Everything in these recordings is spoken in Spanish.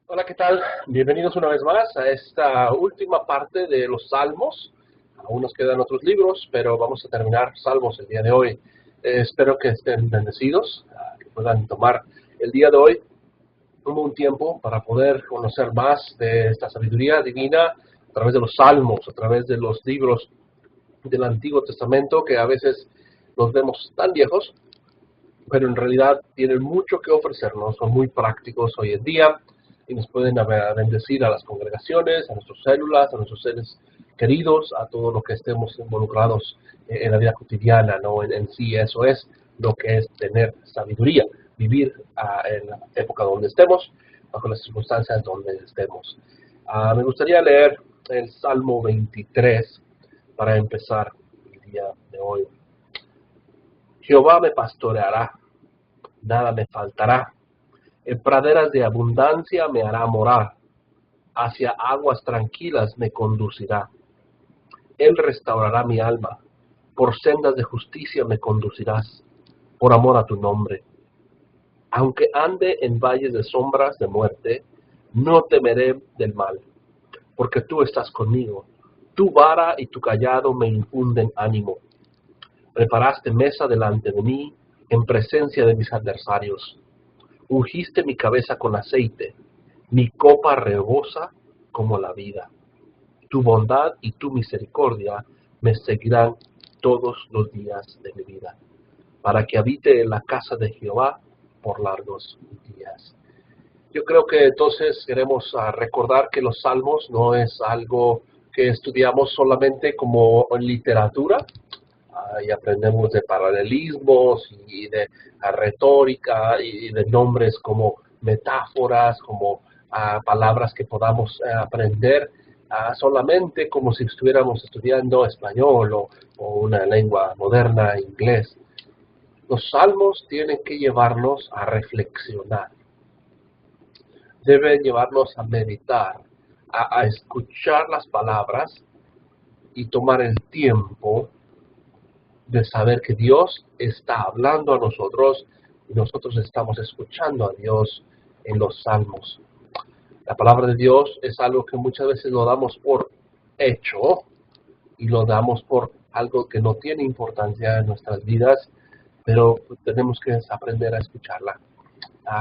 Hola, ¿qué tal? Bienvenidos una vez más a esta última parte de los Salmos. Aún nos quedan otros libros, pero vamos a terminar Salmos el día de hoy. Espero que estén bendecidos, que puedan tomar el día de hoy como un tiempo para poder conocer más de esta sabiduría divina a través de los Salmos, a través de los libros del Antiguo Testamento, que a veces los vemos tan viejos, pero en realidad tienen mucho que ofrecernos, son muy prácticos hoy en día y nos pueden bendecir a las congregaciones, a nuestras células, a nuestros seres queridos, a todo lo que estemos involucrados en la vida cotidiana, ¿no? En sí eso es lo que es tener sabiduría, vivir en la época donde estemos, bajo las circunstancias donde estemos. Me gustaría leer el Salmo 23 para empezar el día de hoy. Jehová me pastoreará, nada me faltará. En praderas de abundancia me hará morar, hacia aguas tranquilas me conducirá. Él restaurará mi alma, por sendas de justicia me conducirás, por amor a tu nombre. Aunque ande en valles de sombras de muerte, no temeré del mal, porque tú estás conmigo. Tu vara y tu cayado me infunden ánimo. Preparaste mesa delante de mí, en presencia de mis adversarios. Ungiste mi cabeza con aceite, mi copa rebosa como la vida. Tu bondad y tu misericordia me seguirán todos los días de mi vida, para que habite en la casa de Jehová por largos días. Yo creo que entonces queremos recordar que los salmos no es algo que estudiamos solamente como literatura, y aprendemos de paralelismos y de retórica y de nombres como metáforas, como palabras que podamos aprender solamente como si estuviéramos estudiando español o una lengua moderna, inglés. Los salmos tienen que llevarnos a reflexionar, deben llevarnos a meditar, a escuchar las palabras y tomar el tiempo de saber que Dios está hablando a nosotros y nosotros estamos escuchando a Dios en los salmos. La palabra de Dios es algo que muchas veces lo damos por hecho y lo damos por algo que no tiene importancia en nuestras vidas, pero tenemos que aprender a escucharla.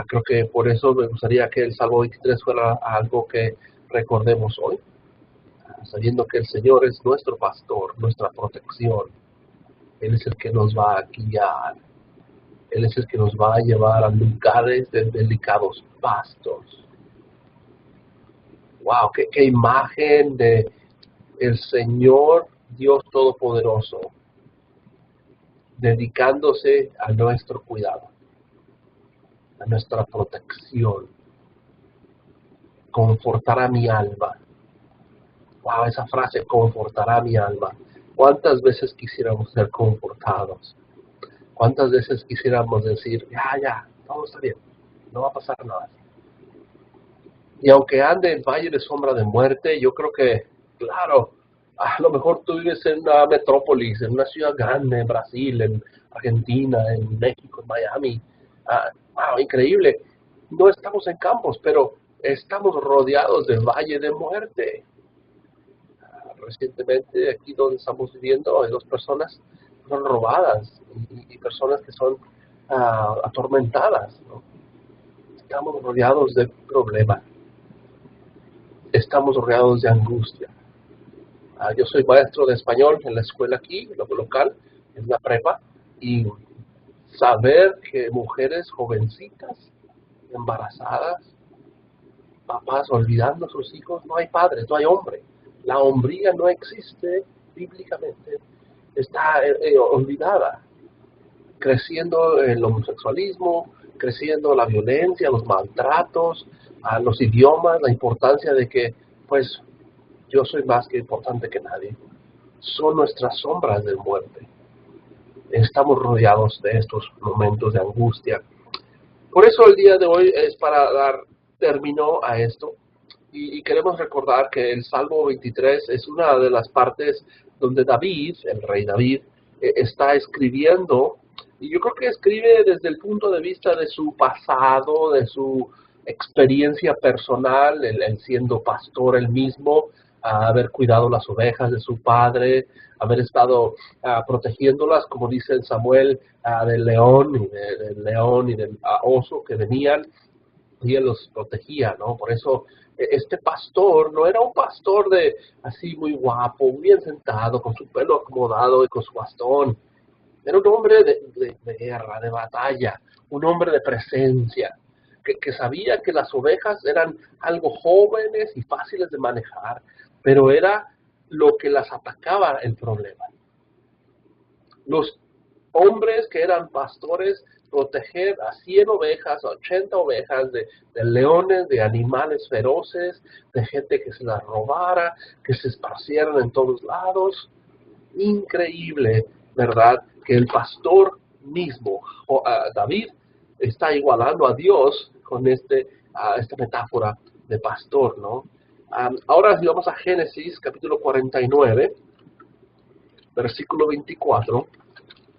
Creo que por eso me gustaría que el Salmo 23 fuera algo que recordemos hoy, sabiendo que el Señor es nuestro pastor, nuestra protección. Él es el que nos va a guiar. Él es el que nos va a llevar a lugares de delicados pastos. Wow, qué imagen de el Señor Dios Todopoderoso dedicándose a nuestro cuidado, a nuestra protección. Confortará mi alma. Wow, esa frase, confortará mi alma. ¿Cuántas veces quisiéramos ser confortados? ¿Cuántas veces quisiéramos decir, ya, todo está bien, no va a pasar nada? Y aunque ande en valle de sombra de muerte, yo creo que, claro, a lo mejor tú vives en una metrópolis, en una ciudad grande, en Brasil, en Argentina, en México, en Miami. Wow, increíble. No estamos en campos, pero estamos rodeados de valle de muerte. Recientemente, aquí donde estamos viviendo, hay dos personas que son robadas y personas que son atormentadas, ¿no? Estamos rodeados de problemas. Estamos rodeados de angustia. Yo soy maestro de español en la escuela aquí, en lo local, en la prepa, y saber que mujeres jovencitas, embarazadas, papás olvidando a sus hijos, no hay padres, no hay hombre. La hombría no existe bíblicamente, está olvidada, creciendo el homosexualismo, creciendo la violencia, los maltratos, los idiomas, la importancia de que, pues, yo soy más que importante que nadie. Son nuestras sombras de muerte. Estamos rodeados de estos momentos de angustia. Por eso el día de hoy es para dar término a esto y queremos recordar que el Salmo 23 es una de las partes donde David, el rey David, está escribiendo, y yo creo que escribe desde el punto de vista de su pasado, de su experiencia personal, el siendo pastor él mismo, haber cuidado las ovejas de su padre, haber estado protegiéndolas, como dice Samuel, del león y del oso que venían, y él los protegía, ¿no? Por eso este pastor no era un pastor de así muy guapo, bien sentado, con su pelo acomodado y con su bastón. Era un hombre de guerra, de batalla, un hombre de presencia, que sabía que las ovejas eran algo jóvenes y fáciles de manejar, pero era lo que las atacaba el problema. Los hombres que eran pastores, proteger a 100 ovejas, a 80 ovejas de leones, de animales feroces, de gente que se las robara, que se esparcieran en todos lados. Increíble, ¿verdad? Que el pastor mismo, David, está igualando a Dios con esta metáfora de pastor, ¿no? Ahora si vamos a Génesis, capítulo 49, versículo 24.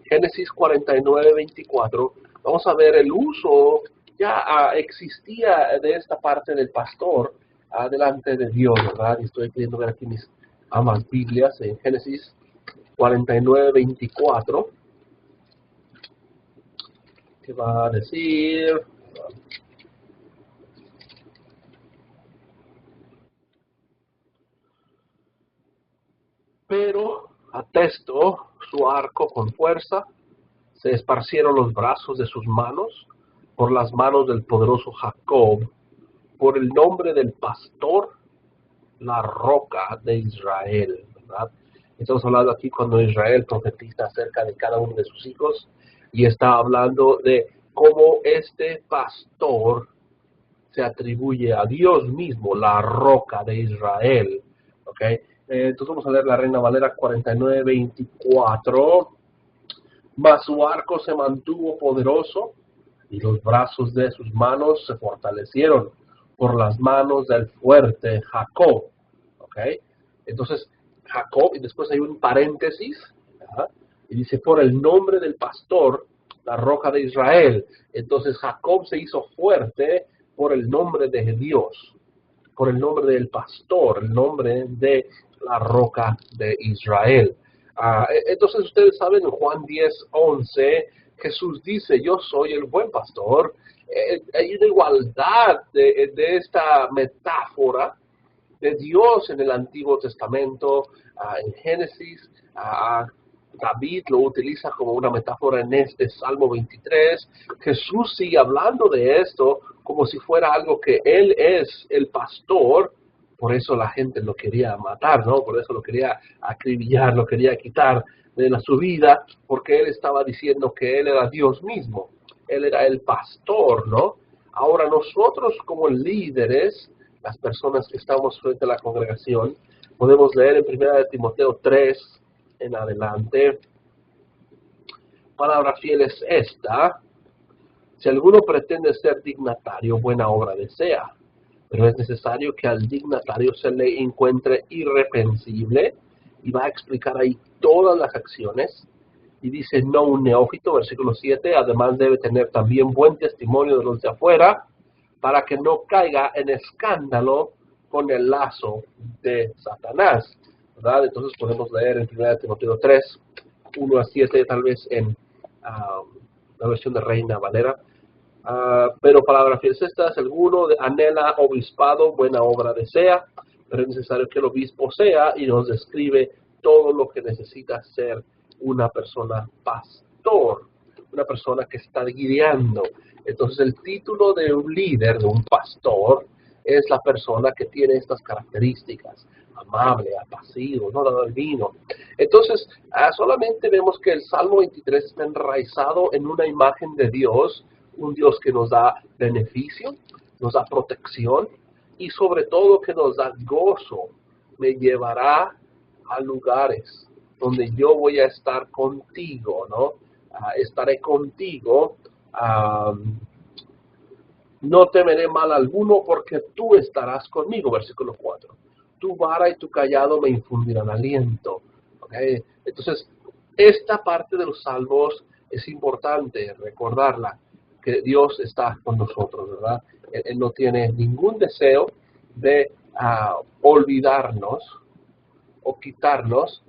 Génesis 49, 24. Vamos a ver el uso, ya existía de esta parte del pastor delante de Dios, ¿verdad? Y estoy queriendo ver aquí mis ambas Biblias en Génesis 49, 24. ¿Qué va a decir? Pero atestó su arco con fuerza, se esparcieron los brazos de sus manos por las manos del poderoso Jacob, por el nombre del pastor, la roca de Israel, ¿verdad? Estamos hablando aquí cuando Israel profetiza acerca de cada uno de sus hijos y está hablando de cómo este pastor se atribuye a Dios mismo, la roca de Israel, ¿ok? Entonces vamos a leer la Reina Valera 49:24. Mas su arco se mantuvo poderoso y los brazos de sus manos se fortalecieron por las manos del fuerte Jacob. ¿Ok? Entonces, Jacob, y después hay un paréntesis, ¿verdad? Y dice, por el nombre del pastor, la roca de Israel. Entonces, Jacob se hizo fuerte por el nombre de Dios, por el nombre del pastor, el nombre de la roca de Israel. Entonces ustedes saben en Juan 10:11, Jesús dice, yo soy el buen pastor. Hay una igualdad de esta metáfora de Dios en el Antiguo Testamento, en Génesis. David lo utiliza como una metáfora en este Salmo 23. Jesús sigue hablando de esto como si fuera algo que Él es el pastor. Por eso la gente lo quería matar, ¿no? Por eso lo quería acribillar, lo quería quitar de su vida, porque Él estaba diciendo que Él era Dios mismo. Él era el pastor, ¿no? Ahora nosotros como líderes, las personas que estamos frente a la congregación, podemos leer en 1 Timoteo 3 en adelante. Palabra fiel es esta: si alguno pretende ser dignatario, buena obra desea, pero es necesario que al dignatario se le encuentre irreprensible, y va a explicar ahí todas las acciones. Y dice, no un neófito, versículo 7, además debe tener también buen testimonio de los de afuera, para que no caiga en escándalo con el lazo de Satanás, ¿verdad? Entonces podemos leer en 1 Timoteo 3, 1-7, tal vez en la versión de Reina Valera. Pero palabra fiel es esta: si alguno anhela obispado, buena obra desea, pero es necesario que el obispo sea, y nos describe todo lo que necesita ser una persona pastor, una persona que está guiando. Entonces el título de un líder, de un pastor, es la persona que tiene estas características: amable, apacible, no dado el vino. Entonces solamente vemos que el Salmo 23 está enraizado en una imagen de Dios, un Dios que nos da beneficio, nos da protección y sobre todo que nos da gozo. Me llevará a lugares donde yo voy a estar contigo, ¿no? Estaré contigo. No temeré mal alguno porque tú estarás conmigo, versículo 4. Tu vara y tu callado me infundirán aliento. ¿Okay? Entonces, esta parte de los salmos es importante recordarla. que Dios está con nosotros, ¿verdad? Él no tiene ningún deseo de olvidarnos o quitarnos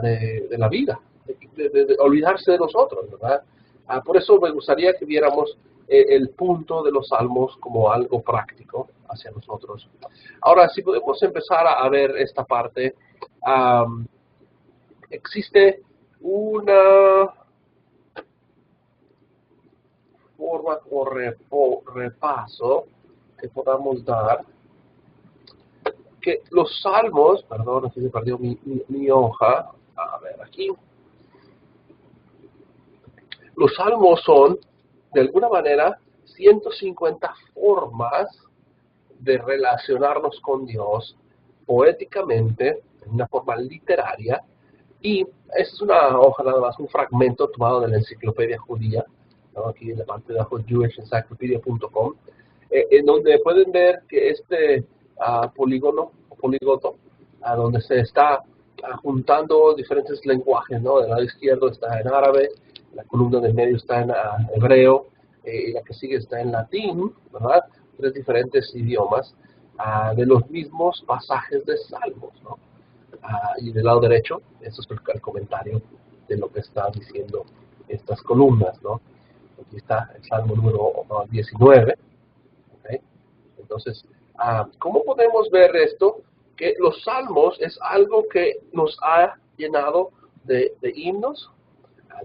de la vida, de olvidarse de nosotros, ¿verdad? Por eso me gustaría que viéramos el punto de los salmos como algo práctico hacia nosotros. Ahora, si podemos empezar a ver esta parte, existe una forma o repaso que podamos dar, que los salmos, perdón, aquí se perdió mi hoja, a ver aquí, los salmos son, de alguna manera, 150 formas de relacionarnos con Dios poéticamente, en una forma literaria, y esta es una hoja nada más, un fragmento tomado de la enciclopedia judía, ¿no? Aquí en la parte de abajo, jewishencyclopedia.com, en donde pueden ver que este poligoto, donde se está juntando diferentes lenguajes, ¿no? Del lado izquierdo está en árabe, la columna del medio está en hebreo, y la que sigue está en latín, ¿verdad? Tres diferentes idiomas de los mismos pasajes de Salmos, ¿no? Y del lado derecho, eso es el comentario de lo que está diciendo estas columnas, ¿no? Aquí está el Salmo número 19, ¿okay? Entonces, ¿cómo podemos ver esto? Que los salmos es algo que nos ha llenado de himnos,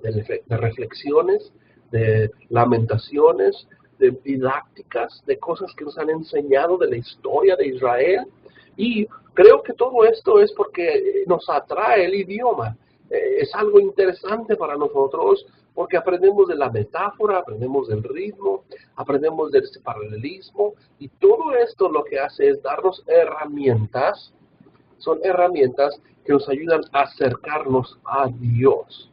de reflexiones, de lamentaciones, de didácticas, de cosas que nos han enseñado de la historia de Israel. Y creo que todo esto es porque nos atrae el idioma. Es algo interesante para nosotros porque aprendemos de la metáfora, aprendemos del ritmo, aprendemos del paralelismo, y todo esto lo que hace es darnos herramientas, son herramientas que nos ayudan a acercarnos a Dios.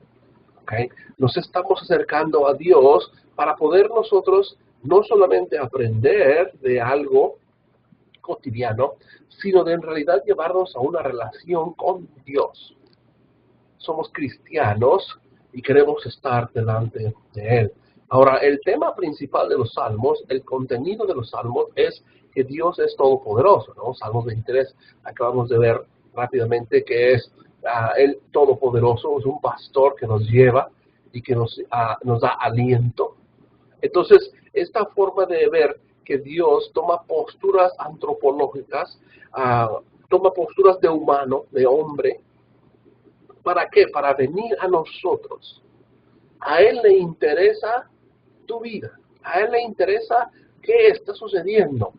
¿Okay? Nos estamos acercando a Dios para poder nosotros no solamente aprender de algo cotidiano, sino de en realidad llevarnos a una relación con Dios. Somos cristianos y queremos estar delante de Él. Ahora, el tema principal de los salmos, el contenido de los salmos es que Dios es todopoderoso, ¿no? Salmos 23, acabamos de ver rápidamente que es el todopoderoso, es un pastor que nos lleva y que nos da aliento. Entonces, esta forma de ver que Dios toma posturas antropológicas, toma posturas de humano, de hombre. ¿Para qué? Para venir a nosotros. A Él le interesa tu vida. A Él le interesa qué está sucediendo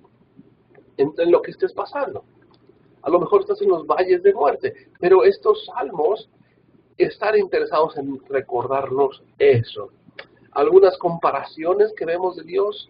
en lo que estés pasando. A lo mejor estás en los valles de muerte, pero estos salmos están interesados en recordarnos eso. Algunas comparaciones que vemos de Dios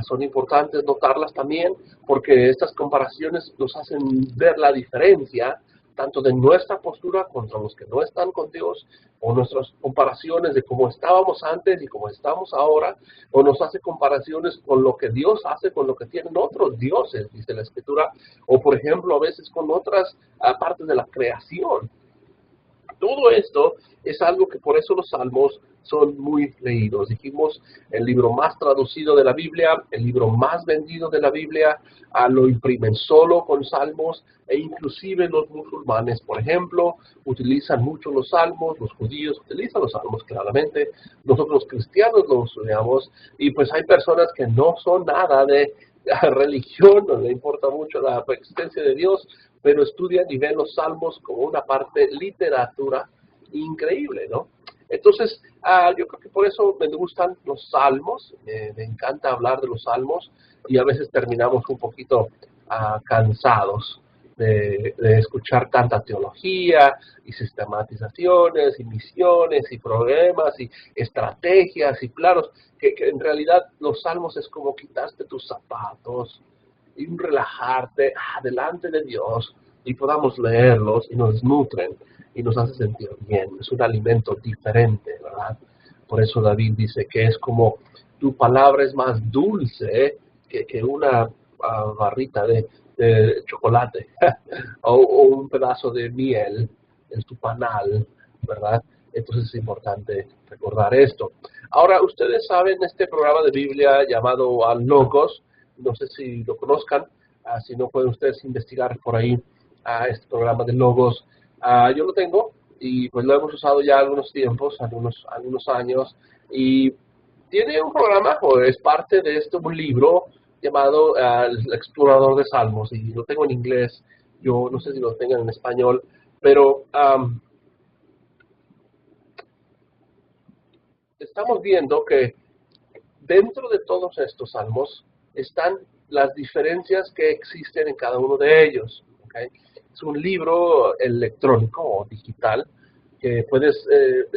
son importantes notarlas también, porque estas comparaciones nos hacen ver la diferencia tanto de nuestra postura contra los que no están con Dios, o nuestras comparaciones de cómo estábamos antes y cómo estamos ahora, o nos hace comparaciones con lo que Dios hace, con lo que tienen otros dioses, dice la Escritura, o por ejemplo a veces con otras partes de la creación. Todo esto es algo que por eso los salmos son muy leídos. Dijimos, el libro más traducido de la Biblia, el libro más vendido de la Biblia, lo imprimen solo con salmos, e inclusive los musulmanes, por ejemplo, utilizan mucho los salmos, los judíos utilizan los salmos claramente, nosotros los cristianos los estudiamos, y pues hay personas que no son nada de religión, no le importa mucho la existencia de Dios, pero estudian y ven los salmos como una parte literatura increíble, ¿no? Entonces, yo creo que por eso me gustan los salmos, me encanta hablar de los salmos, y a veces terminamos un poquito cansados de escuchar tanta teología y sistematizaciones y misiones y problemas y estrategias y planos, que en realidad los salmos es como quitarte tus zapatos y un relajarte delante de Dios, y podamos leerlos y nos nutren y nos hace sentir bien. Es un alimento diferente, ¿verdad? Por eso David dice que es como tu palabra es más dulce que una barrita de chocolate o un pedazo de miel en tu panal, ¿verdad? Entonces es importante recordar esto. Ahora, ustedes saben este programa de Biblia llamado Logos, no sé si lo conozcan, si no pueden ustedes investigar por ahí este programa de Logos. Yo lo tengo y pues lo hemos usado ya algunos tiempos, algunos años, y tiene un programa o es parte de un libro llamado El Explorador de Salmos, y lo tengo en inglés, yo no sé si lo tengan en español, pero estamos viendo que dentro de todos estos salmos están las diferencias que existen en cada uno de ellos. ¿Okay? Es un libro electrónico o digital que puedes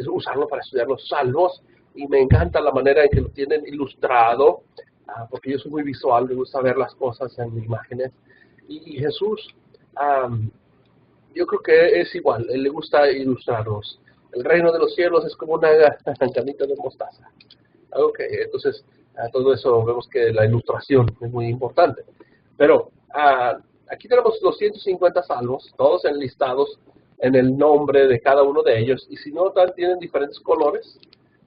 usarlo para estudiar los salmos, y me encanta la manera en que lo tienen ilustrado, porque yo soy muy visual, me gusta ver las cosas en imágenes. Y Jesús, yo creo que es igual, él le gusta ilustrarlos. El reino de los cielos es como una canita de mostaza. Ok, entonces todo eso vemos que la ilustración es muy importante. Pero aquí tenemos 250 salmos, todos enlistados en el nombre de cada uno de ellos. Y si notan, tienen diferentes colores,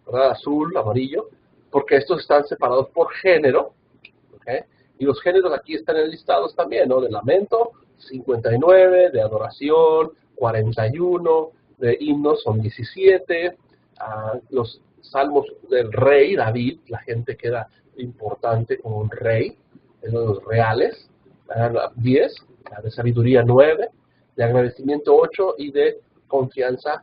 ¿verdad? Azul, amarillo, porque estos están separados por género. ¿Okay? Y los géneros aquí están enlistados también, ¿no? De lamento, 59, de adoración, 41, de himnos son 17, los salmos del rey David, la gente que era importante como un rey, de los reales, 10, de sabiduría 9, de agradecimiento 8 y de confianza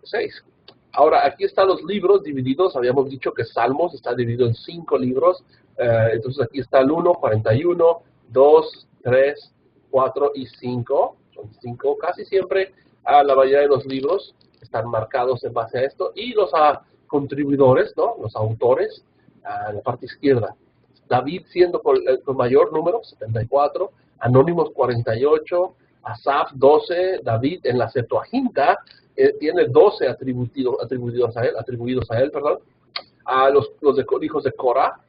6. Ahora, aquí están los libros divididos. Habíamos dicho que Salmos está dividido en 5 libros. Entonces aquí está el 1, 41, 2, 3, 4 y 5. Son 5 casi siempre. La mayoría de los libros están marcados en base a esto. Y los contribuidores, ¿no? Los autores, en la parte izquierda. David siendo con mayor número, 74. Anónimos 48. Asaf 12. David en la Septuaginta tiene 12 atribuidos a él, perdón. A los hijos de Corah,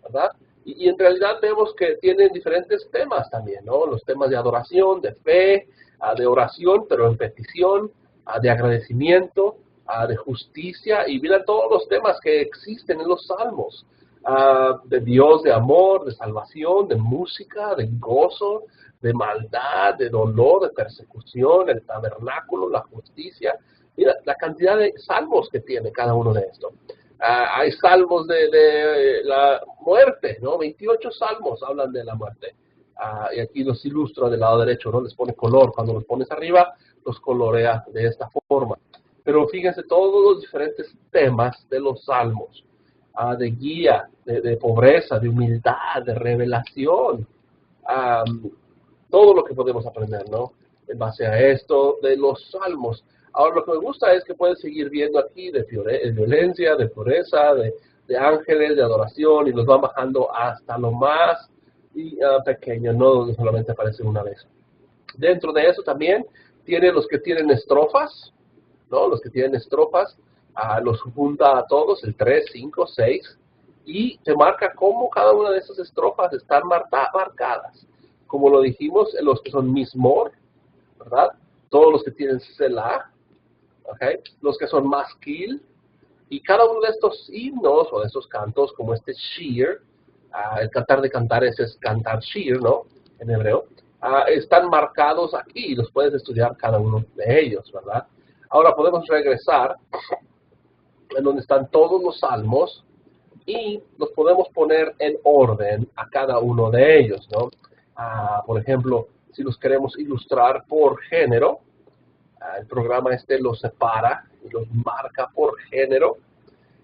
¿verdad? Y en realidad vemos que tienen diferentes temas también, ¿no? Los temas de adoración, de fe, de oración, pero en petición, de agradecimiento, de justicia, y miren todos los temas que existen en los salmos, de Dios, de amor, de salvación, de música, de gozo, de maldad, de dolor, de persecución, el tabernáculo, la justicia. Mira la cantidad de salmos que tiene cada uno de estos. Hay salmos de la muerte, ¿no? 28 salmos hablan de la muerte. Y aquí los ilustra del lado derecho, ¿no? Les pone color. Cuando los pones arriba, los colorea de esta forma. Pero fíjense todos los diferentes temas de los salmos. De guía, de pobreza, de humildad, de revelación. Todo lo que podemos aprender, ¿no? En base a esto, de los salmos. Ahora, lo que me gusta es que puedes seguir viendo aquí de violencia, de pureza, de ángeles, de adoración, y los van bajando hasta lo más pequeño, no solamente aparecen una vez. Dentro de eso también tiene los que tienen estrofas, ¿no? Los que tienen estrofas, los junta a todos, el 3, 5, 6, y te marca cómo cada una de esas estrofas están marcadas. Como lo dijimos, los que son mismor, ¿verdad? Todos los que tienen selah, ¿okay? Los que son maskil, y cada uno de estos himnos o de estos cantos, como este shir, el cantar de cantares es cantar shir, ¿no? En hebreo, están marcados aquí y los puedes estudiar cada uno de ellos, ¿verdad? Ahora podemos regresar en donde están todos los salmos y los podemos poner en orden a cada uno de ellos, ¿no? Por ejemplo, si los queremos ilustrar por género, el programa los separa y los marca por género,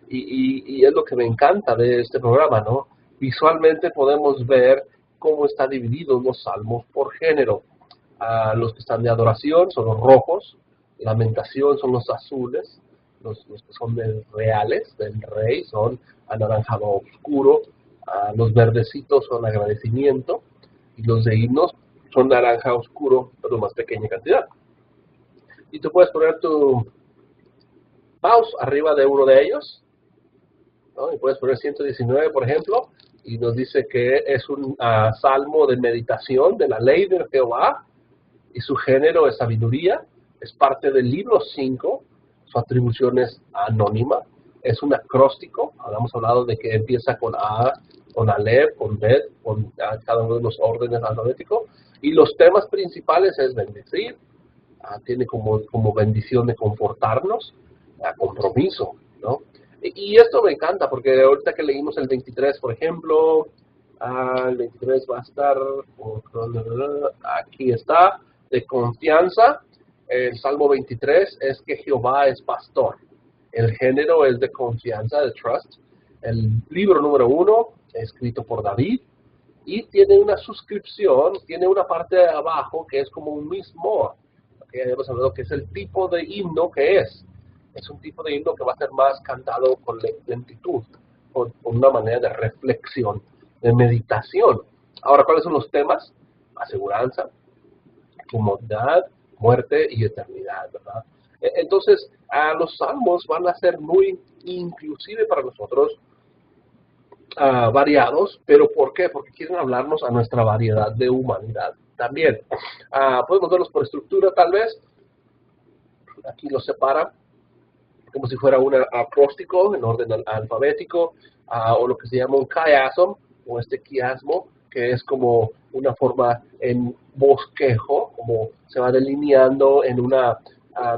y es lo que me encanta de este programa, ¿no? Visualmente podemos ver cómo están divididos los salmos por género. Los que están de adoración son los rojos, lamentación son los azules, los que son reales, del rey, son anaranjado oscuro, los verdecitos son agradecimiento, y los de himnos son naranja oscuro, pero más pequeña cantidad. Y tú puedes poner tu mouse arriba de uno de ellos, ¿no? Y puedes poner 119, por ejemplo, y nos dice que es un salmo de meditación de la ley de Jehová, y su género es sabiduría, es parte del libro 5, su atribución es anónima, es un acróstico. Hemos hablado de que empieza con A, con Aleph, con Bet, con cada uno de los órdenes alfabéticos. Y los temas principales es bendecir, tiene como bendición de confortarnos, compromiso, ¿no? Y esto me encanta porque ahorita que leímos el 23, por ejemplo, el 23 va a estar, aquí está, de confianza. El Salmo 23 es que Jehová es pastor. El género es de confianza, de trust. El libro número 1, escrito por David, y tiene una suscripción, tiene una parte de abajo que es como un mismo. Ya hemos hablado que es el tipo de himno que es. Es un tipo de himno que va a ser más cantado con lentitud, con una manera de reflexión, de meditación. Ahora, ¿cuáles son los temas? Aseguranza, comodidad, muerte y eternidad, ¿verdad? Entonces, los salmos van a ser muy inclusive para nosotros variados, pero ¿por qué? Porque quieren hablarnos a nuestra variedad de humanidad también. Podemos verlos por estructura tal vez. Aquí los separa como si fuera un acróstico en orden alfabético, o lo que se llama un chiasm, o este quiasmo, que es como una forma en bosquejo, como se va delineando en una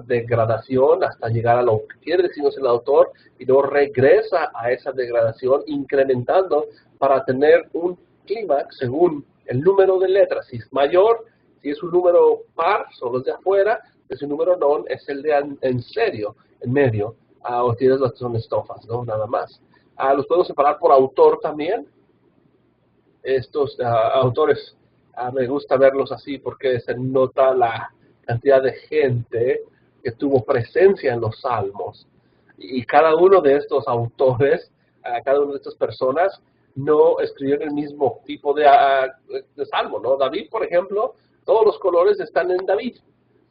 degradación hasta llegar a lo que quiere decirnos el autor, y luego regresa a esa degradación incrementando para tener un clímax según el número de letras. Si es mayor, si es un número par, son los de afuera, si es un número non, es el de en serio, en medio, o tienes las que son estofas, ¿no? Nada más. Los podemos separar por autor también. Estos autores, me gusta verlos así porque se nota la cantidad de gente que tuvo presencia en los salmos. Y cada uno de estos autores, cada una de estas personas, no escribieron el mismo tipo de salmo, ¿no? David, por ejemplo, todos los colores están en David.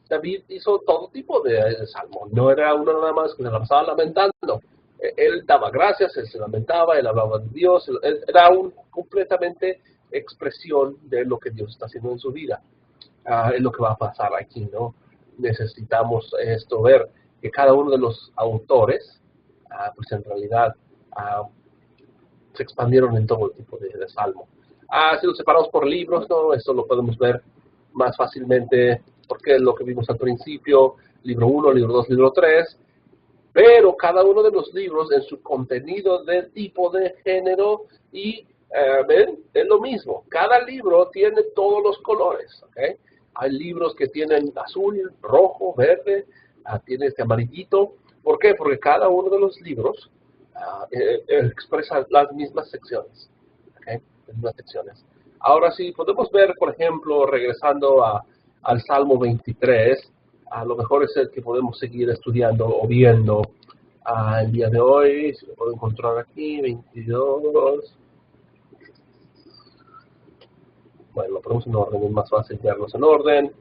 David hizo todo tipo de salmo. No era uno nada más que se la pasaba lamentando. Él daba gracias, él se lamentaba, él hablaba de Dios. Él era completamente expresión de lo que Dios está haciendo en su vida. Es lo que va a pasar aquí, ¿no? Necesitamos esto, ver que cada uno de los autores, pues en realidad se expandieron en todo tipo de salmo. Si los separamos por libros, ¿no? Esto lo podemos ver más fácilmente porque es lo que vimos al principio, libro 1, libro 2, libro 3, pero cada uno de los libros en su contenido de tipo de género y, ¿ven? Es lo mismo. Cada libro tiene todos los colores, ¿ok? Hay libros que tienen azul, rojo, verde, tiene este amarillito. ¿Por qué? Porque cada uno de los libros expresa las mismas secciones, ¿ok? Las mismas secciones. Ahora sí, podemos ver, por ejemplo, regresando al Salmo 23, a lo mejor es el que podemos seguir estudiando o viendo el día de hoy. Si lo puedo encontrar aquí, 22. Bueno, lo ponemos en orden, es más fácil verlos en orden.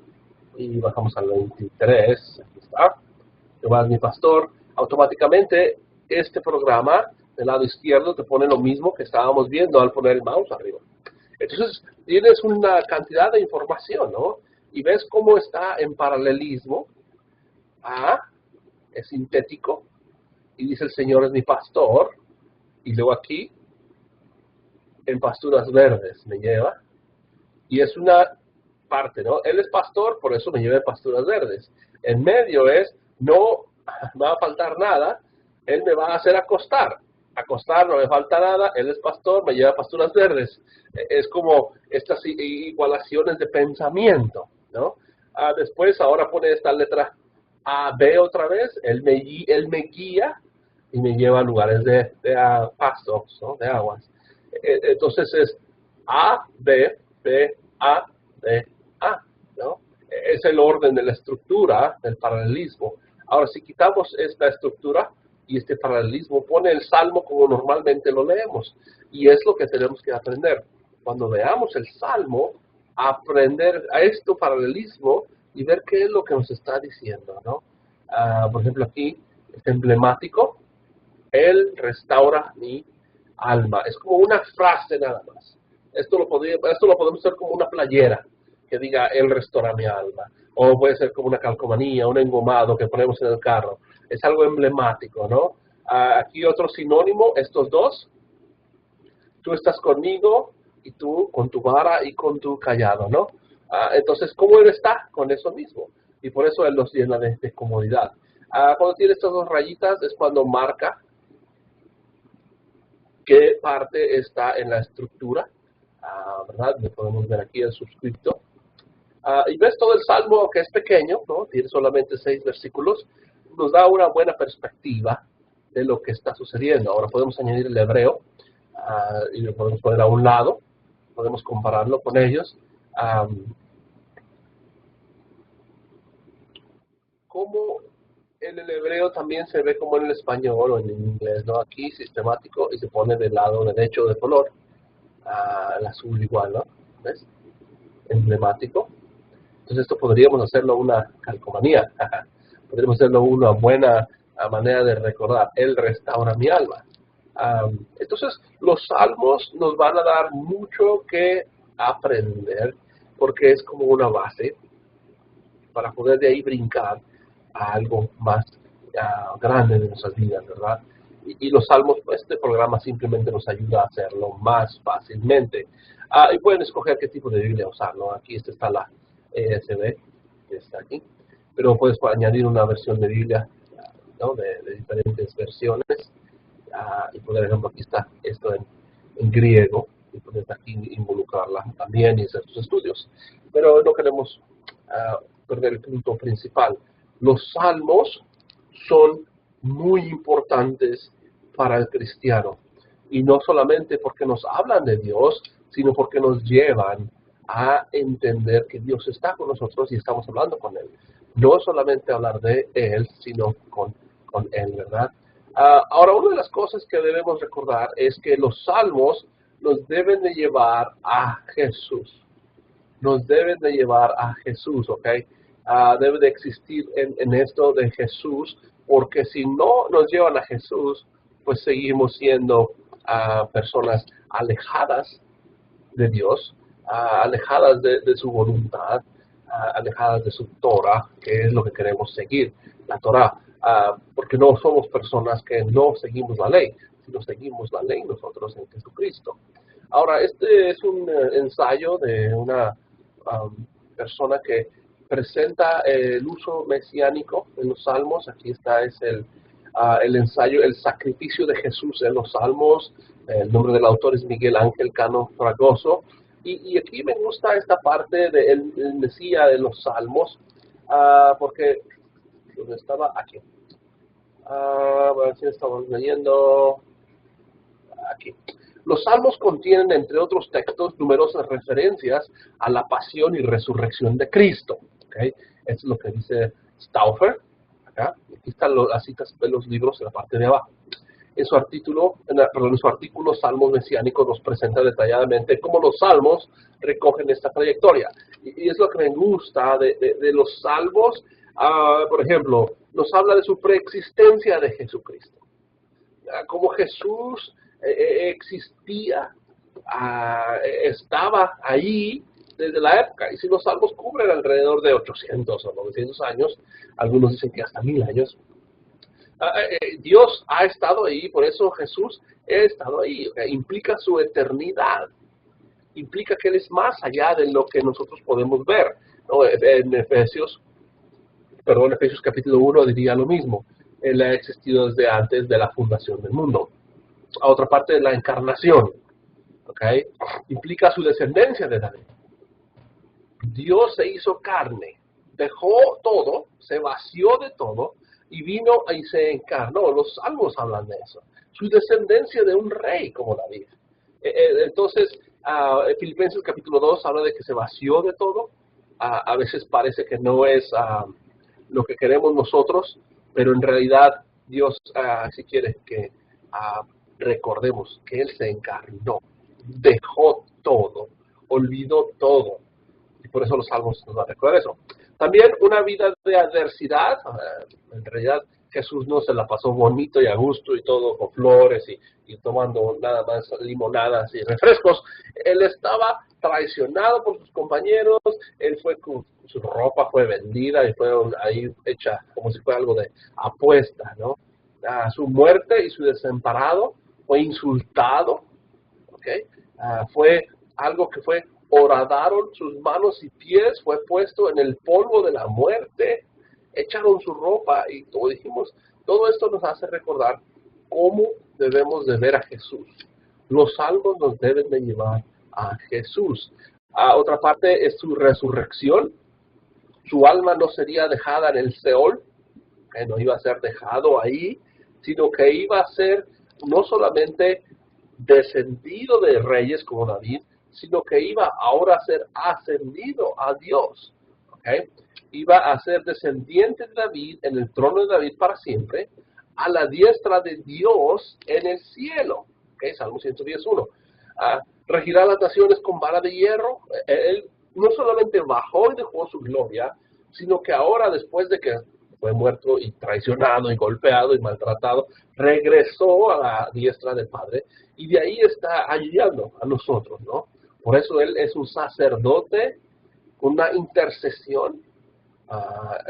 Y bajamos al 23, aquí está. Jehová es mi pastor. Automáticamente, este programa del lado izquierdo te pone lo mismo que estábamos viendo al poner el mouse arriba. Entonces, tienes una cantidad de información, ¿no? Y ves cómo está en paralelismo. Es sintético. Y dice, el Señor es mi pastor. Y luego aquí, en pasturas verdes me lleva. Y es una parte, ¿no? Él es pastor, por eso me lleva en pasturas verdes. En medio es, no me va a faltar nada. Él me va a hacer acostar. Acostar, no me falta nada. Él es pastor, me lleva a pasturas verdes. Es como estas igualaciones de pensamiento, ¿no? Después, ahora pone esta letra A, B otra vez. Él me guía y me lleva a lugares de pastos, ¿no? De aguas. Entonces es A, B, B, A, B, A, ¿no? Es el orden de la estructura del paralelismo. Ahora, si quitamos esta estructura y este paralelismo, pone el Salmo como normalmente lo leemos. Y es lo que tenemos que aprender. Cuando veamos el Salmo, aprender a este paralelismo y ver qué es lo que nos está diciendo, ¿no? Por ejemplo, aquí es emblemático. Él restaura mi alma. Es como una frase nada más. Esto lo podemos hacer como una playera que diga, Él restaura mi alma. O puede ser como una calcomanía, un engomado que ponemos en el carro. es algo emblemático, ¿no? Aquí otro sinónimo, estos dos, tú estás conmigo y tú con tu vara y con tu callado, ¿no? Entonces, ¿cómo Él está? Con eso mismo. Y por eso Él nos llena de comodidad. Cuando tiene estas dos rayitas es cuando marca qué parte está en la estructura, ¿verdad? Le podemos ver aquí el suscripto. Y ves todo el Salmo, que es pequeño, ¿no? Tiene solamente 6 versículos, nos da una buena perspectiva de lo que está sucediendo. Ahora podemos añadir el hebreo y lo podemos poner a un lado, podemos compararlo con ellos. Como en el hebreo también se ve como en el español o en el inglés, ¿no? Aquí sistemático y se pone del lado derecho de color, el azul igual, ¿no? ¿Ves? Emblemático. Entonces esto podríamos hacerlo una calcomanía, podríamos hacerlo una buena manera de recordar, Él restaura mi alma. Entonces los salmos nos van a dar mucho que aprender, porque es como una base para poder de ahí brincar a algo más grande de nuestras vidas, ¿verdad? Y los salmos, pues este programa simplemente nos ayuda a hacerlo más fácilmente. Y pueden escoger qué tipo de Biblia usar, ¿no? Aquí está la ESV, que está aquí, pero puedes añadir una versión de Biblia, ¿no? de diferentes versiones, y por ejemplo aquí está esto en griego, y puedes aquí involucrarla también y hacer tus estudios. Pero no queremos perder el punto principal. Los salmos son muy importantes para el cristiano, y no solamente porque nos hablan de Dios, sino porque nos llevan a entender que Dios está con nosotros y estamos hablando con Él. No solamente hablar de Él, sino con Él, ¿verdad? Ahora, una de las cosas que debemos recordar es que los salmos nos deben de llevar a Jesús. Nos deben de llevar a Jesús, ¿ok? Debe de existir en esto de Jesús, porque si no nos llevan a Jesús, pues seguimos siendo personas alejadas de Dios, alejadas de su voluntad, alejadas de su Torah, que es lo que queremos seguir, la Torah, porque no somos personas que no seguimos la ley, sino seguimos la ley nosotros en Jesucristo. Ahora, este es un ensayo de una persona que presenta el uso mesiánico en los salmos. Aquí está, es el ensayo, el sacrificio de Jesús en los salmos. El nombre del autor es Miguel Ángel Cano Fragoso. Y aquí me gusta esta parte del Mesías de los salmos, porque donde estaba aquí. Bueno, si estamos leyendo aquí. Los salmos contienen, entre otros textos, numerosas referencias a la pasión y resurrección de Cristo. ¿Okay? Eso es lo que dice Stauffer. Acá. Aquí están las citas de los libros en la parte de abajo. En su artículo, Salmos Mesiánicos, nos presenta detalladamente cómo los salmos recogen esta trayectoria. Y es lo que me gusta de los salmos. Por ejemplo, nos habla de su preexistencia de Jesucristo. Cómo Jesús existía, estaba ahí desde la época. Y si los salmos cubren alrededor de 800 o 900 años, algunos dicen que hasta 1000 años, Dios ha estado ahí, por eso Jesús ha estado ahí. Implica su eternidad, implica que Él es más allá de lo que nosotros podemos ver, ¿no? En Efesios capítulo 1 diría lo mismo. Él ha existido desde antes de la fundación del mundo. A otra parte de la encarnación, ¿okay? Implica su descendencia de David. Dios se hizo carne, dejó todo, se vació de todo y vino y se encarnó. Los salmos hablan de eso. Su descendencia de un rey como David. Entonces, Filipenses capítulo 2 habla de que se vació de todo. A veces parece que no es lo que queremos nosotros, pero en realidad Dios si quiere que recordemos que Él se encarnó, dejó todo, olvidó todo. Y por eso los salmos nos van a recordar eso. También una vida de adversidad. En realidad Jesús no se la pasó bonito y a gusto y todo con flores y tomando nada más limonadas y refrescos. Él estaba traicionado por sus compañeros, su ropa fue vendida y fue ahí hecha como si fuera algo de apuesta, ¿no? Su muerte y su desamparado fue insultado, ¿ok? Fue algo que fue horadaron sus manos y pies, fue puesto en el polvo de la muerte, echaron su ropa y como dijimos, todo esto nos hace recordar cómo debemos de ver a Jesús. Los salmos nos deben de llevar a Jesús. Otra parte es su resurrección. Su alma no sería dejada en el Seol, que no iba a ser dejado ahí, sino que iba a ser no solamente descendido de reyes como David, sino que iba ahora a ser ascendido a Dios. ¿Okay? Iba a ser descendiente de David en el trono de David para siempre, a la diestra de Dios en el cielo. ¿Okay? Salmo 110:1. Regirá las naciones con vara de hierro. Él no solamente bajó y dejó su gloria, sino que ahora, después de que fue muerto y traicionado y golpeado y maltratado, regresó a la diestra del Padre y de ahí está ayudando a nosotros, ¿no? Por eso Él es un sacerdote con una intercesión.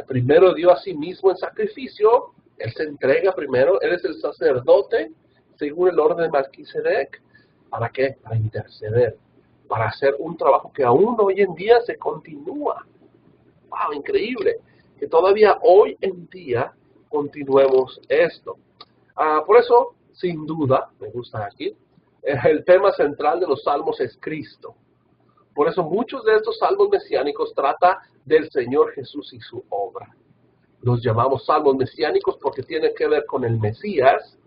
Primero dio a sí mismo en sacrificio, Él se entrega primero, Él es el sacerdote según el orden de Melquisedec. ¿Para qué? Para interceder, para hacer un trabajo que aún hoy en día se continúa. ¡Wow! Increíble. Que todavía hoy en día continuemos esto. Por eso, sin duda, me gusta aquí, el tema central de los salmos es Cristo. Por eso muchos de estos salmos mesiánicos trata del Señor Jesús y su obra. Los llamamos salmos mesiánicos porque tienen que ver con el Mesías,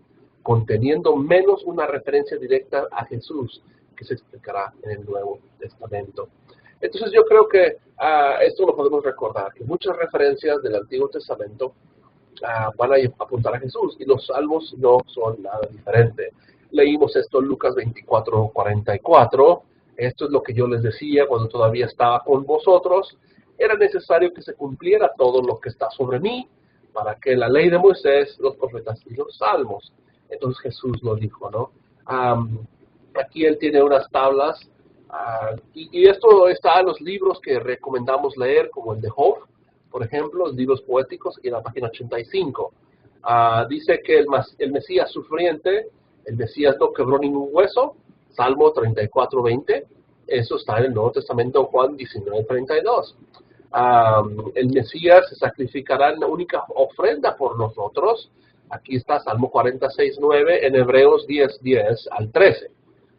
conteniendo menos una referencia directa a Jesús, que se explicará en el Nuevo Testamento. Entonces yo creo que esto lo podemos recordar, que muchas referencias del Antiguo Testamento van a apuntar a Jesús, y los salmos no son nada diferente. Leímos esto en Lucas 24:44, esto es lo que yo les decía cuando todavía estaba con vosotros, era necesario que se cumpliera todo lo que está sobre mí, para que la ley de Moisés, los profetas y los salmos. Entonces Jesús lo dijo, ¿no? Aquí él tiene unas tablas, y esto está en los libros que recomendamos leer, como el de Job, por ejemplo, los libros poéticos, y en la página 85. Dice que el Mesías sufriente, el Mesías no quebró ningún hueso, Salmo 34:20, eso está en el Nuevo Testamento, Juan 19:32. El Mesías se sacrificará en la única ofrenda por nosotros. Aquí está Salmo 46:9, en Hebreos 10:10 al 13.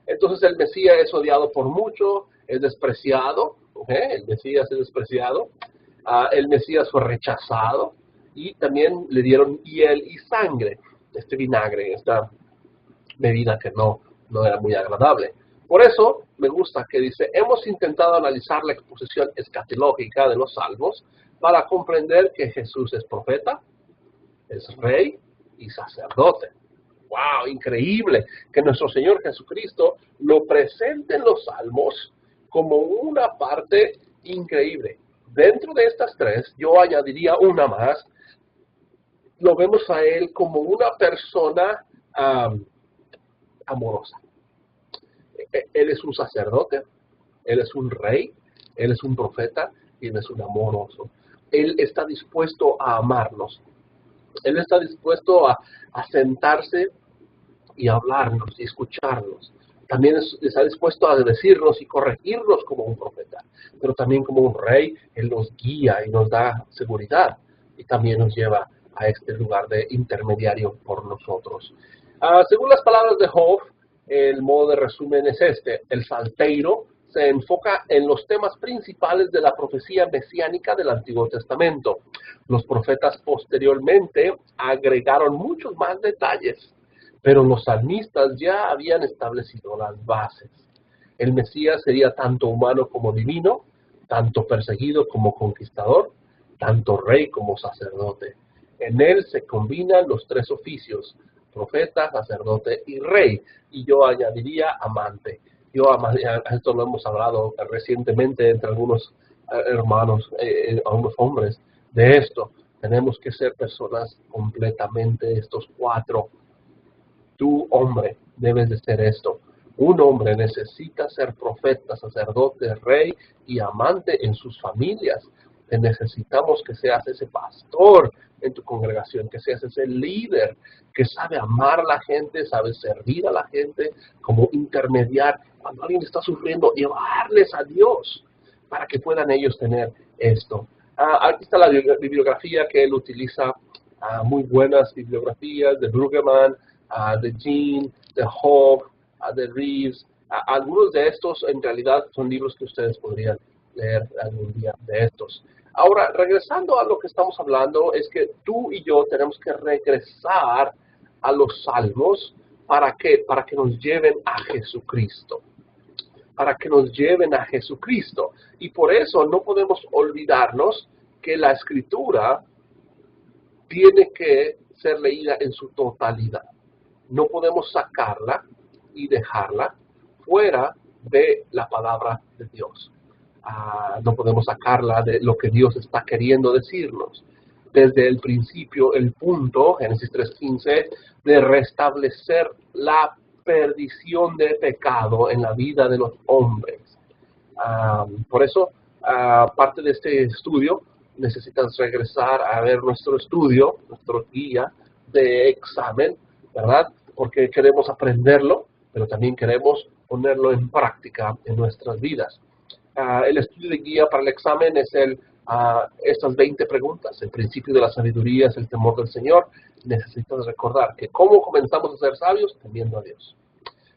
Entonces el Mesías es odiado por mucho, es despreciado, ¿okay? El Mesías es despreciado, el Mesías fue rechazado y también le dieron hiel y sangre, este vinagre, esta bebida que no era muy agradable. Por eso me gusta que dice, hemos intentado analizar la exposición escatológica de los salmos para comprender que Jesús es profeta, es rey y sacerdote. ¡Wow! Increíble que nuestro Señor Jesucristo lo presente en los salmos como una parte increíble. Dentro de estas tres, yo añadiría una más. Lo vemos a Él como una persona amorosa. Él es un sacerdote, Él es un rey, Él es un profeta y Él es un amoroso. Él está dispuesto a amarnos. Él está dispuesto a sentarse y hablarnos y escucharnos. También está dispuesto a decirnos y corregirnos como un profeta, pero también como un rey. Él nos guía y nos da seguridad y también nos lleva a este lugar de intermediario por nosotros. Según las palabras de Job, el modo de resumen es este: el salterio se enfoca en los temas principales de la profecía mesiánica del Antiguo Testamento. Los profetas posteriormente agregaron muchos más detalles, pero los salmistas ya habían establecido las bases. El Mesías sería tanto humano como divino, tanto perseguido como conquistador, tanto rey como sacerdote. En él se combinan los tres oficios: profeta, sacerdote y rey. Y yo añadiría amante. Esto lo hemos hablado recientemente entre algunos hermanos, algunos hombres, de esto. Tenemos que ser personas completamente estos cuatro. Tú, hombre, debes de ser esto. Un hombre necesita ser profeta, sacerdote, rey y amante en sus familias. Te necesitamos que seas ese pastor en tu congregación, que seas ese líder que sabe amar a la gente, sabe servir a la gente, como intermediar cuando alguien está sufriendo, llevarles a Dios para que puedan ellos tener esto. Aquí está la bibliografía que él utiliza, muy buenas bibliografías de Brueggemann, de Jean, de Hoff, de Reeves. Algunos de estos en realidad son libros que ustedes podrían leer algún día de estos. Ahora, regresando a lo que estamos hablando, es que tú y yo tenemos que regresar a los salmos. ¿Para qué? Para que nos lleven a Jesucristo. Para que nos lleven a Jesucristo. Y por eso no podemos olvidarnos que la Escritura tiene que ser leída en su totalidad. No podemos sacarla y dejarla fuera de la palabra de Dios. No podemos sacarla de lo que Dios está queriendo decirnos. Desde el principio, el punto, Génesis 3:15, de restablecer la perdición de pecado en la vida de los hombres. Por eso, parte de este estudio, necesitas regresar a ver nuestro estudio, nuestro guía de examen, ¿verdad? Porque queremos aprenderlo, pero también queremos ponerlo en práctica en nuestras vidas. El estudio de guía para el examen es estas 20 preguntas. El principio de la sabiduría es el temor del Señor. Necesitas recordar que ¿cómo comenzamos a ser sabios? Temiendo a Dios.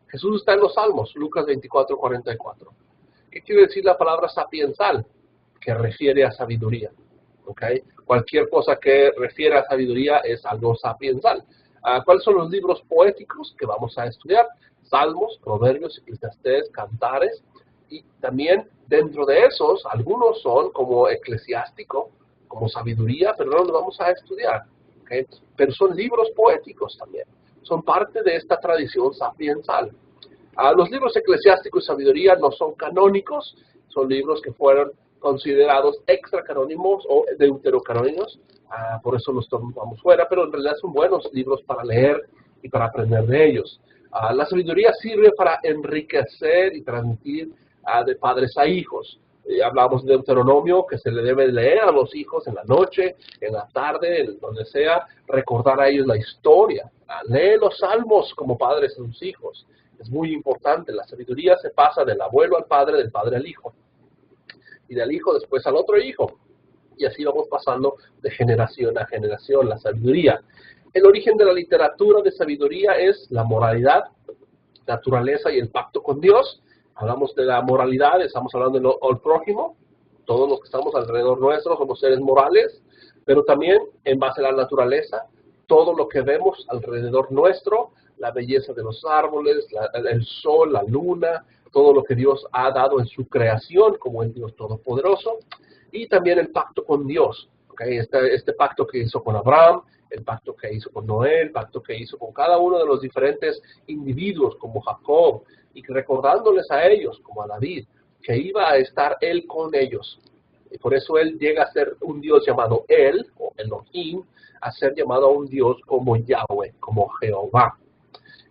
Jesús está en los Salmos, Lucas 24:44. ¿Qué quiere decir la palabra sapiensal? Que refiere a sabiduría. ¿Okay? Cualquier cosa que refiere a sabiduría es algo sapiensal. ¿Cuáles son los libros poéticos que vamos a estudiar? Salmos, Proverbios, Eclesiastés, Cantares. Y también dentro de esos, algunos son como eclesiástico, como sabiduría, pero no los vamos a estudiar. ¿Okay? Pero son libros poéticos también. Son parte de esta tradición sapiensal. Los libros eclesiásticos y sabiduría no son canónicos, son libros que fueron considerados extracanónimos o deuterocanónicos, por eso los tomamos fuera, pero en realidad son buenos libros para leer y para aprender de ellos. La sabiduría sirve para enriquecer y transmitir de padres a hijos. Hablamos de Deuteronomio, que se le debe leer a los hijos en la noche, en la tarde, donde sea, recordar a ellos la historia. Lee los salmos como padres a sus hijos. Es muy importante. La sabiduría se pasa del abuelo al padre, del padre al hijo. Y del hijo después al otro hijo. Y así vamos pasando de generación a generación la sabiduría. El origen de la literatura de sabiduría es la moralidad, naturaleza y el pacto con Dios. Hablamos de la moralidad, estamos hablando del prójimo. Todos los que estamos alrededor nuestro somos seres morales, pero también en base a la naturaleza, todo lo que vemos alrededor nuestro, la belleza de los árboles, el sol, la luna, todo lo que Dios ha dado en su creación como el Dios Todopoderoso, y también el pacto con Dios. ¿Okay? Este pacto que hizo con Abraham, el pacto que hizo con Noé, el pacto que hizo con cada uno de los diferentes individuos como Jacob, y recordándoles a ellos, como a David, que iba a estar él con ellos. Y por eso él llega a ser un Dios llamado él, o Elohim, a ser llamado a un Dios como Yahweh, como Jehová.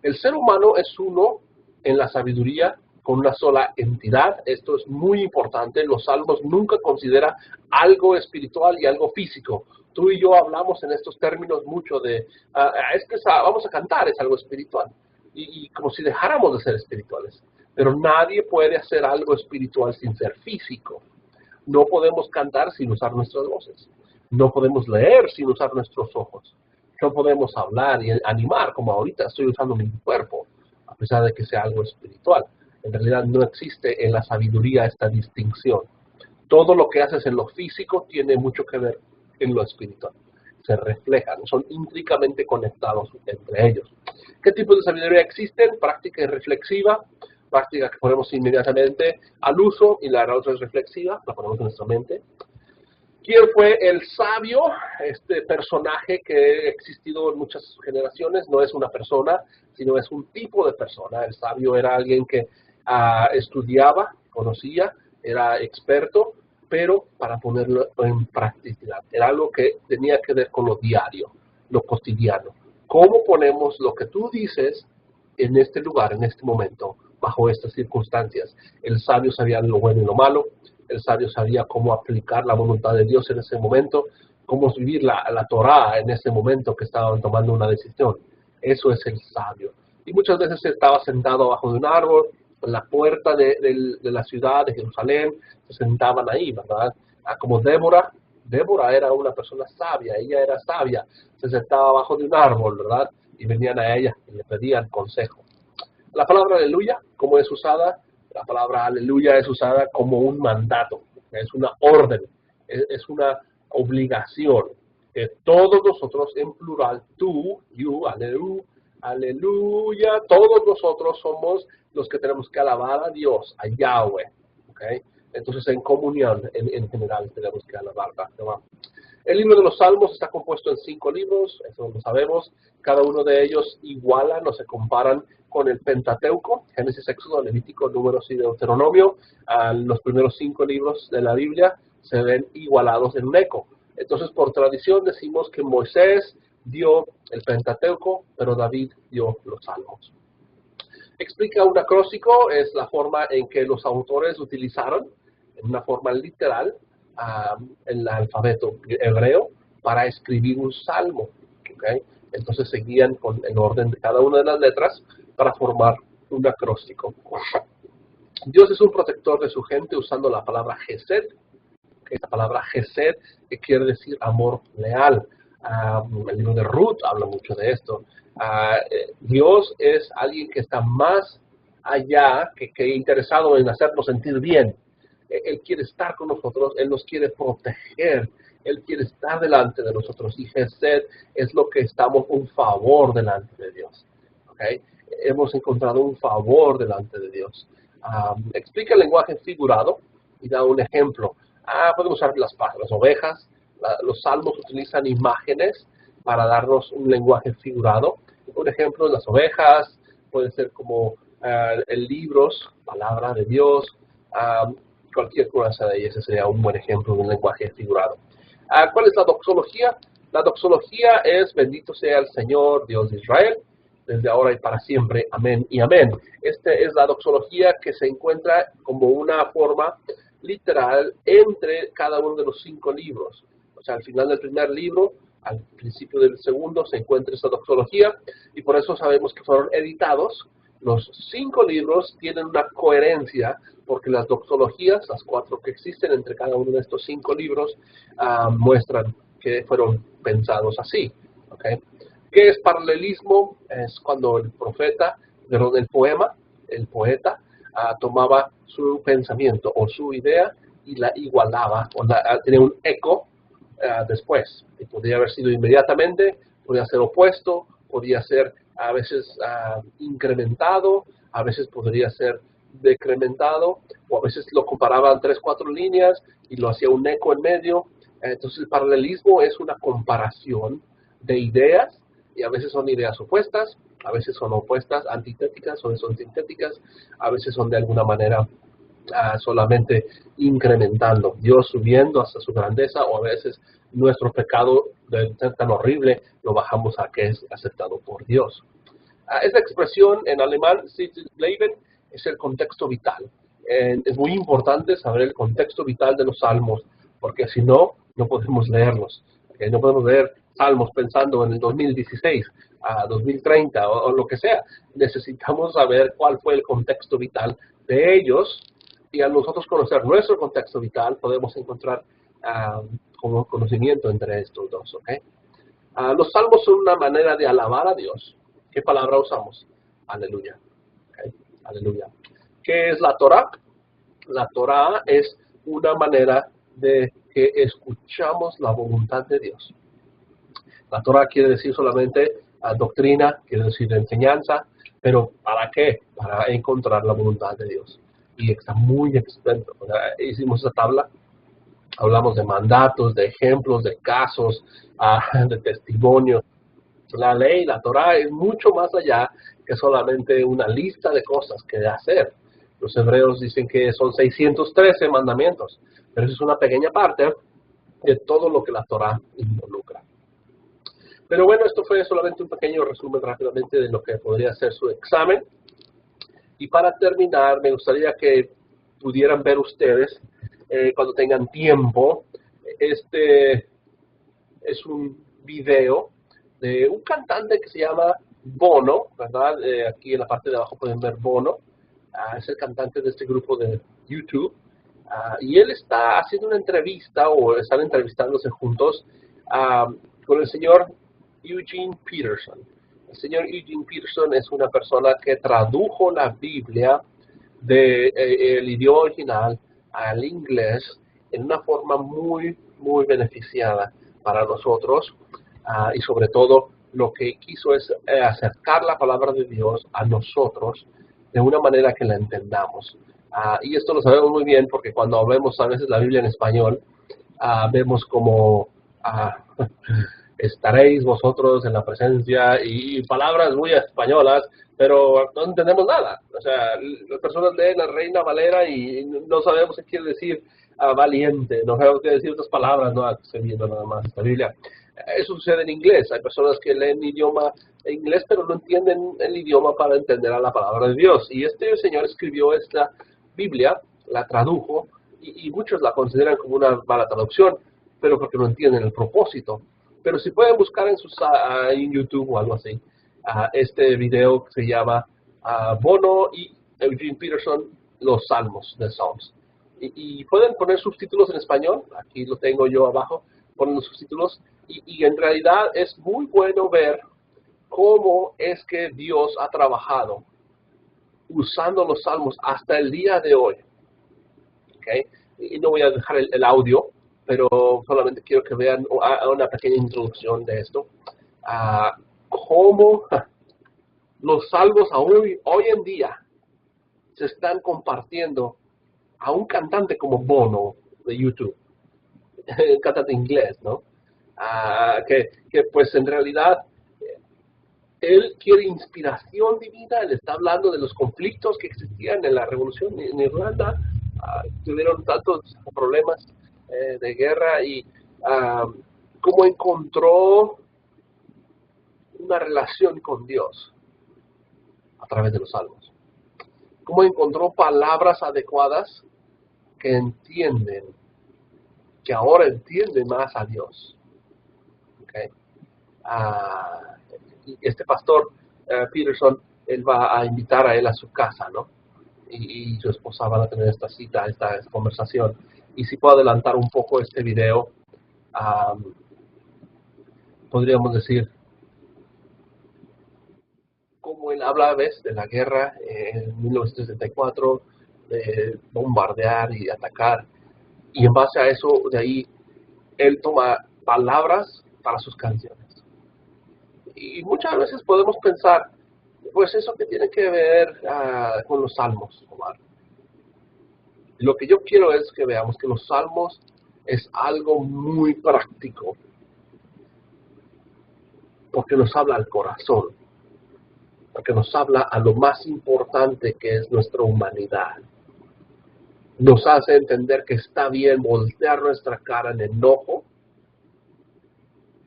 El ser humano es uno en la sabiduría con una sola entidad. Esto es muy importante. Los salmos nunca consideran algo espiritual y algo físico. Tú y yo hablamos en estos términos mucho de, es que vamos a cantar, es algo espiritual. Y como si dejáramos de ser espirituales. Pero nadie puede hacer algo espiritual sin ser físico. No podemos cantar sin usar nuestras voces. No podemos leer sin usar nuestros ojos. No podemos hablar y animar como ahorita estoy usando mi cuerpo, a pesar de que sea algo espiritual. En realidad no existe en la sabiduría esta distinción. Todo lo que haces en lo físico tiene mucho que ver en lo espiritual. Se reflejan, son intrínsecamente conectados entre ellos. ¿Qué tipo de sabiduría existen? Práctica y reflexiva. Práctica que ponemos inmediatamente al uso y la otra es reflexiva, la ponemos en nuestra mente. ¿Quién fue el sabio? Este personaje que ha existido en muchas generaciones no es una persona, sino es un tipo de persona. El sabio era alguien que estudiaba, conocía, era experto, pero para ponerlo en practicidad. Era algo que tenía que ver con lo diario, lo cotidiano. ¿Cómo ponemos lo que tú dices en este lugar, en este momento, bajo estas circunstancias. El sabio sabía lo bueno y lo malo, el sabio sabía cómo aplicar la voluntad de Dios en ese momento, cómo vivir la Torá en ese momento que estaban tomando una decisión. Eso es el sabio. Y muchas veces estaba sentado abajo de un árbol, en la puerta de la ciudad de Jerusalén, se sentaban ahí, ¿verdad? Como Débora era una persona sabia, ella era sabia, se sentaba abajo de un árbol, ¿verdad? Y venían a ella y le pedían consejo. La palabra aleluya, ¿cómo es usada? La palabra aleluya es usada como un mandato, es una orden, es una obligación que todos nosotros en plural, tú, you, aleluya, todos nosotros somos los que tenemos que alabar a Dios, a Yahweh, ¿ok? Entonces en comunión en general tenemos que alabar a Jehová. El libro de los Salmos está compuesto en 5 libros, eso lo sabemos. Cada uno de ellos igualan o se comparan con el Pentateuco, Génesis, Éxodo, Levítico, Números y Deuteronomio. Los primeros 5 libros de la Biblia se ven igualados en un eco. Entonces, por tradición decimos que Moisés dio el Pentateuco, pero David dio los Salmos. Explica un acróstico, es la forma en que los autores utilizaron, en una forma literal, el alfabeto hebreo para escribir un salmo. ¿Okay? Entonces seguían con el orden de cada una de las letras para formar un acróstico. Dios es un protector de su gente usando la palabra Gesed. Esta palabra Gesed que quiere decir amor leal. El libro de Ruth habla mucho de esto. Dios es alguien que está más allá que interesado en hacernos sentir bien. Él quiere estar con nosotros, Él nos quiere proteger, Él quiere estar delante de nosotros. Y Gesed es lo que estamos, un favor delante de Dios. ¿Okay? Hemos encontrado un favor delante de Dios. Explica el lenguaje figurado y da un ejemplo. Podemos usar las ovejas. Los salmos utilizan imágenes para darnos un lenguaje figurado. Un ejemplo de las ovejas puede ser como libros, palabra de Dios. Cualquier cosa de ellas sería un buen ejemplo de un lenguaje figurado. ¿Cuál es la doxología? La doxología es bendito sea el Señor, Dios de Israel, desde ahora y para siempre. Amén y amén. Esta es la doxología que se encuentra como una forma literal entre cada uno de los 5 libros. O sea, al final del primer libro, al principio del segundo, se encuentra esa doxología y por eso sabemos que fueron editados. Los 5 libros tienen una coherencia porque las doxologías, las 4 que existen entre cada uno de estos 5 libros, muestran que fueron pensados así. ¿Okay? ¿Qué es paralelismo? Es cuando el poeta, tomaba su pensamiento o su idea y la igualaba, tenía un eco después. Y podría haber sido inmediatamente, podría ser opuesto, podía ser a veces incrementado, a veces podría ser decrementado, o a veces lo comparaban 3, 4 líneas y lo hacía un eco en medio. Entonces el paralelismo es una comparación de ideas, y a veces son ideas opuestas, a veces son opuestas, antitéticas, o son sintéticas, a veces son de alguna manera solamente incrementando, Dios subiendo hasta su grandeza, o a veces nuestro pecado de ser tan horrible lo bajamos a que es aceptado por Dios. Esta expresión en alemán, Leben, es el contexto vital. Es muy importante saber el contexto vital de los salmos, porque si no, no podemos leerlos. No podemos leer salmos pensando en el 2016, a 2030 o lo que sea. Necesitamos saber cuál fue el contexto vital de ellos, y al nosotros conocer nuestro contexto vital podemos encontrar como conocimiento entre estos dos. ¿Okay? Los salmos son una manera de alabar a Dios. ¿Qué palabra usamos? Aleluya. ¿Okay? Aleluya. ¿Qué es la Torá? La Torá es una manera de que escuchamos la voluntad de Dios. La Torá quiere decir solamente doctrina, quiere decir enseñanza, pero ¿para qué? Para encontrar la voluntad de Dios. Y está muy extenso. Hicimos esa tabla, hablamos de mandatos, de ejemplos, de casos, de testimonios. La ley, la Torá, es mucho más allá que solamente una lista de cosas que hacer. Los hebreos dicen que son 613 mandamientos, pero eso es una pequeña parte de todo lo que la Torá involucra. Pero bueno, esto fue solamente un pequeño resumen rápidamente de lo que podría ser su examen. Y para terminar, me gustaría que pudieran ver ustedes, cuando tengan tiempo, este es un video de un cantante que se llama Bono, ¿verdad? Aquí en la parte de abajo pueden ver Bono. Es el cantante de este grupo de YouTube. Y él está haciendo una entrevista, o están entrevistándose juntos, con el señor Eugene Peterson. El señor Eugene Peterson es una persona que tradujo la Biblia del idioma original al inglés en una forma muy, muy beneficiada para nosotros. Y sobre todo, lo que quiso es acercar la palabra de Dios a nosotros de una manera que la entendamos. Y esto lo sabemos muy bien porque cuando vemos a veces la Biblia en español, vemos como estaréis vosotros en la presencia, y palabras muy españolas, pero no entendemos nada. O sea, las personas leen la Reina Valera y no sabemos qué quiere decir valiente, no sabemos qué decir otras palabras, no estoy viendo nada más esta Biblia. Eso sucede en inglés. Hay personas que leen idioma inglés, pero no entienden el idioma para entender a la palabra de Dios. Y este señor escribió esta Biblia, la tradujo, y muchos la consideran como una mala traducción, pero porque no entienden el propósito. Pero si pueden buscar en YouTube o algo así, este video que se llama Bono y Eugene Peterson, los Salmos, de Psalms. Y pueden poner subtítulos en español, aquí lo tengo yo abajo, ponen los subtítulos, y en realidad es muy bueno ver cómo es que Dios ha trabajado usando los Salmos hasta el día de hoy. ¿Okay? Y no voy a dejar el audio, pero solamente quiero que vean una pequeña introducción de esto. Cómo los salmos hoy en día se están compartiendo a un cantante como Bono de YouTube, un cantante inglés, ¿no? Que pues en realidad él quiere inspiración divina. Él está hablando de los conflictos que existían en la revolución en Irlanda. Tuvieron tantos problemas de guerra, y cómo encontró una relación con Dios a través de los salmos. Cómo encontró palabras adecuadas que entienden, que ahora entienden más a Dios. ¿Okay? Y este pastor Peterson, él va a invitar a él a su casa, ¿no? Y su esposa van a tener esta cita, esta conversación. Y si puedo adelantar un poco este video, podríamos decir cómo él habla, ¿ves?, de la guerra en 1974, de bombardear y atacar. Y en base a eso, de ahí, él toma palabras para sus canciones. Y muchas veces podemos pensar, pues eso que tiene que ver con los salmos, Omar. Lo que yo quiero es que veamos que los salmos es algo muy práctico, porque nos habla al corazón, porque nos habla a lo más importante, que es nuestra humanidad. Nos hace entender que está bien voltear nuestra cara en enojo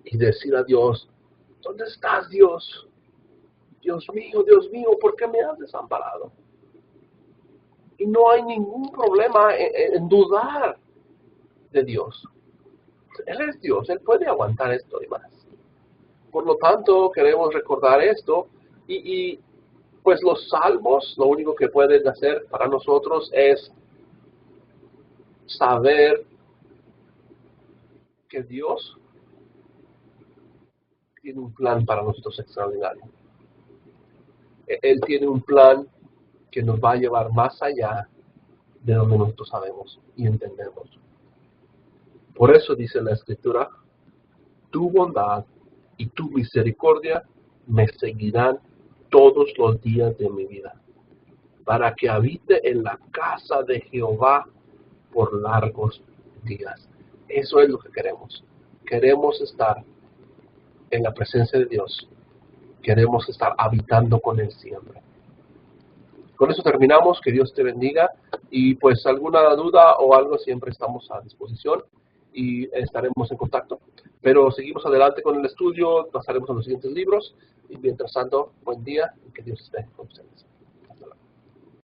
y decir a Dios: ¿dónde estás, Dios? Dios mío, ¿por qué me has desamparado? Y no hay ningún problema en dudar de Dios. Él es Dios, Él puede aguantar esto y más. Por lo tanto, queremos recordar esto, y pues los salmos, lo único que pueden hacer para nosotros es saber que Dios tiene un plan para nosotros extraordinario. Él tiene un plan que nos va a llevar más allá de donde nosotros sabemos y entendemos. Por eso dice la Escritura: tu bondad y tu misericordia me seguirán todos los días de mi vida, para que habite en la casa de Jehová por largos días. Eso es lo que queremos. Queremos estar en la presencia de Dios. Queremos estar habitando con Él siempre. Con eso terminamos. Que Dios te bendiga. Y pues alguna duda o algo, siempre estamos a disposición y estaremos en contacto. Pero seguimos adelante con el estudio. Pasaremos a los siguientes libros. Y mientras tanto, buen día y que Dios esté con ustedes.